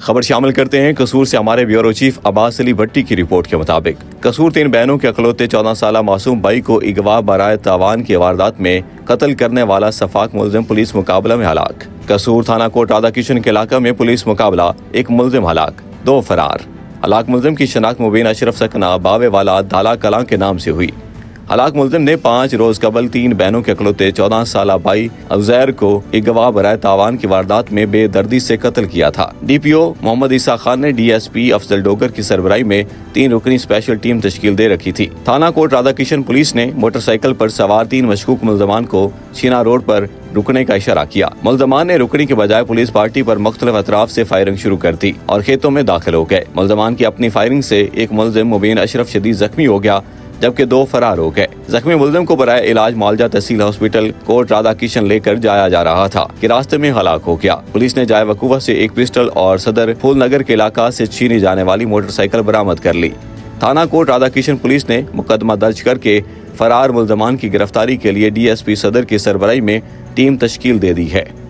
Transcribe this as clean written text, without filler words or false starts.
خبر شامل کرتے ہیں قصور سے ہمارے بیورو چیف عباس علی بھٹی کی رپورٹ کے مطابق قصور 3 بہنوں کے اکلوتے 14 سالہ معصوم بھائی کو اغوا برائے تاوان کی واردات میں قتل کرنے والا شفاق ملزم پولیس مقابلہ میں ہلاک۔ قصور تھانہ کوٹ رادھا کرشن کے علاقہ میں پولیس مقابلہ، 1 ملزم ہلاک، 2 فرار۔ ہلاک ملزم کی شناخت مبین اشرف سکنا باوے والا دالا کلاں کے نام سے ہوئی۔ ہلاک ملزم نے 5 روز قبل 3 بہنوں کے اکلوتے 14 سالہ بھائی عزیر کو اغوا برائے تاوان کی واردات میں بے دردی سے قتل کیا تھا۔ ڈی پی او محمد عیسیٰ خان نے ڈی ایس پی افضل ڈوگر کی سربراہی میں 3 رکنی اسپیشل ٹیم تشکیل دے رکھی تھی۔ تھانہ کوٹ رادھا کرشن پولیس نے موٹر سائیکل پر سوار 3 مشکوک ملزمان کو شینا روڈ پر رکنے کا اشارہ کیا۔ ملزمان نے رکنے کے بجائے پولیس پارٹی پر مختلف اطراف سے فائرنگ شروع کر دی اور کھیتوں میں داخل ہو گئے۔ ملزمان کی اپنی فائرنگ سے 1 ملزم مبین اشرف شدید زخمی ہو گیا جبکہ 2 فرار ہو گئے۔ زخمی ملزم کو برائے علاج معالجہ تحصیل ہاسپٹل کوٹ رادھا کرشن لے کر جایا جا رہا تھا کہ راستے میں ہلاک ہو گیا۔ پولیس نے جائے وقوع سے 1 پسٹل اور صدر پھول نگر کے علاقہ سے چھینی جانے والی موٹر سائیکل برآمد کر لی۔ تھانہ کوٹ رادھا کرشن پولیس نے مقدمہ درج کر کے فرار ملزمان کی گرفتاری کے لیے ڈی ایس پی صدر کی سربراہی میں ٹیم تشکیل دے دی ہے۔